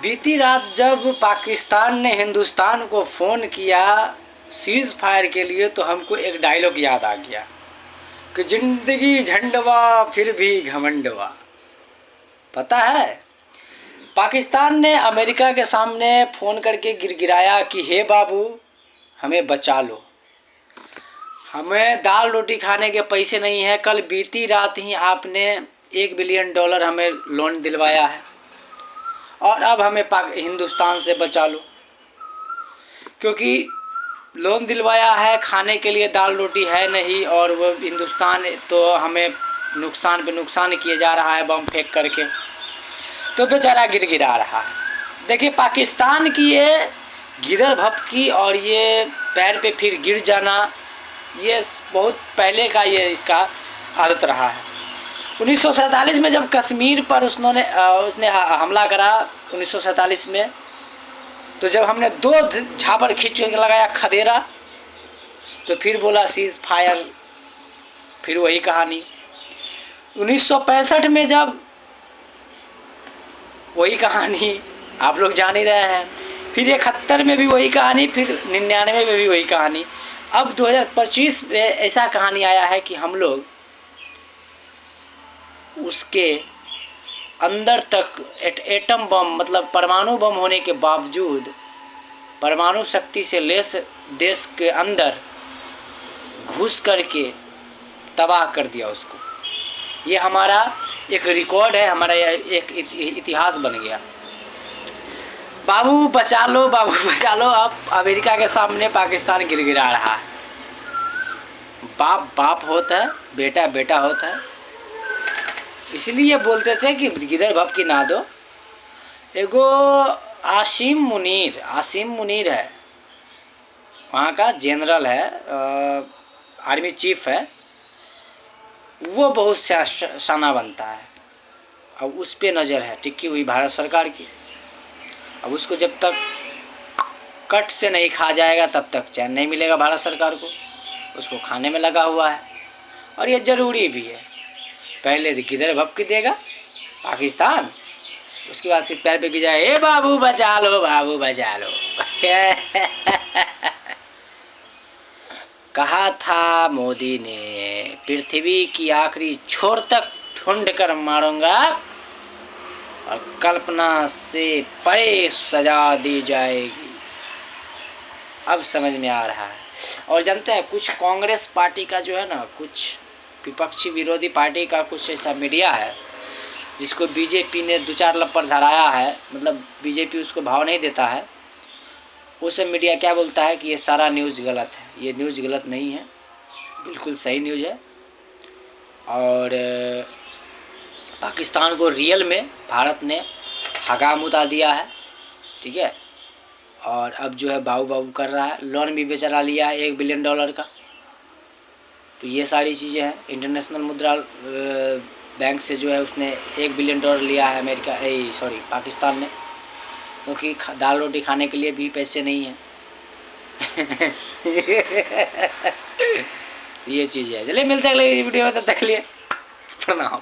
बीती रात जब पाकिस्तान ने हिंदुस्तान को फ़ोन किया सीज़ फायर के लिए, तो हमको एक डायलॉग याद आ गया कि ज़िंदगी झंडवा फिर भी घमंडवा। पता है, पाकिस्तान ने अमेरिका के सामने फ़ोन करके गिड़गिड़ाया कि हे बाबू हमें बचा लो, हमें दाल रोटी खाने के पैसे नहीं हैं। कल बीती रात ही आपने $1 बिलियन हमें लोन दिलवाया है और अब हमें हिंदुस्तान से बचा लो, क्योंकि लोन दिलवाया है, खाने के लिए दाल रोटी है नहीं, और वो हिंदुस्तान तो हमें नुकसान पे नुकसान किए जा रहा है बम फेंक करके, तो बेचारा गिड़गिड़ा रहा है। देखिए, पाकिस्तान की ये गिदड़ भपकी और ये पैर पे फिर गिर जाना, ये बहुत पहले का ये इसका आदत रहा है। 1947 में जब कश्मीर पर उसने हमला करा 1947 में, तो जब हमने 2 झापड़ खींच के लगाया खदेरा, तो फिर बोला सीज़ फायर, फिर वही कहानी। 1965 में जब वही कहानी आप लोग जान ही रहे हैं, फिर 71 में भी वही कहानी, फिर 99 में भी वही कहानी। अब 2025 में ऐसा कहानी आया है कि हम लोग उसके अंदर तक एटम बम मतलब परमाणु बम होने के बावजूद परमाणु शक्ति से लैस देश के अंदर घुस करके तबाह कर दिया उसको। ये हमारा एक रिकॉर्ड है, हमारा एक इतिहास बन गया। बाबू बचा लो, बाबू बचा लो। अब अमेरिका के सामने पाकिस्तान गिड़गिड़ा रहा है। बाप बाप होता है, बेटा बेटा होता है। इसलिए बोलते थे कि गिदड़ भपकी ना दो। एगो आसिम मुनीर है, वहाँ का जनरल है, आर्मी चीफ है, वो बहुत शाना बनता है। अब उस पे नज़र है टिकी हुई भारत सरकार की। अब उसको जब तक कट से नहीं खा जाएगा तब तक चैन नहीं मिलेगा भारत सरकार को। उसको खाने में लगा हुआ है और ये ज़रूरी भी है। पहले गिदड़ भपकी देगा पाकिस्तान, उसके बाद फिर पैर पे गिर जाए, ए बाबू बचा लो, बाबू बचा लो। कहा था मोदी ने, पृथ्वी की आखिरी छोर तक ढूंढ कर मारूंगा और कल्पना से परे सजा दी जाएगी। अब समझ में आ रहा है। और जानते हैं, कुछ कांग्रेस पार्टी का जो है ना, कुछ विपक्षी विरोधी पार्टी का कुछ ऐसा मीडिया है जिसको बीजेपी ने 2-4 लप्पर धराया है, मतलब बीजेपी उसको भाव नहीं देता है। उसे मीडिया क्या बोलता है कि ये सारा न्यूज़ गलत है। ये न्यूज़ गलत नहीं है, बिल्कुल सही न्यूज़ है। और पाकिस्तान को रियल में भारत ने हगाम उड़ा दिया है, ठीक है। और अब जो है बाबू बाबू कर रहा है, लोन भी बेचारा लिया है $1 बिलियन का। तो ये सारी चीज़ें हैं। इंटरनेशनल मुद्रा बैंक से जो है उसने $1 बिलियन लिया है पाकिस्तान ने, क्योंकि दाल रोटी खाने के लिए भी पैसे नहीं हैं। ये चीज़ है। चलिए मिलते हैं अगले वीडियो में, तब तक के लिए प्रणाम।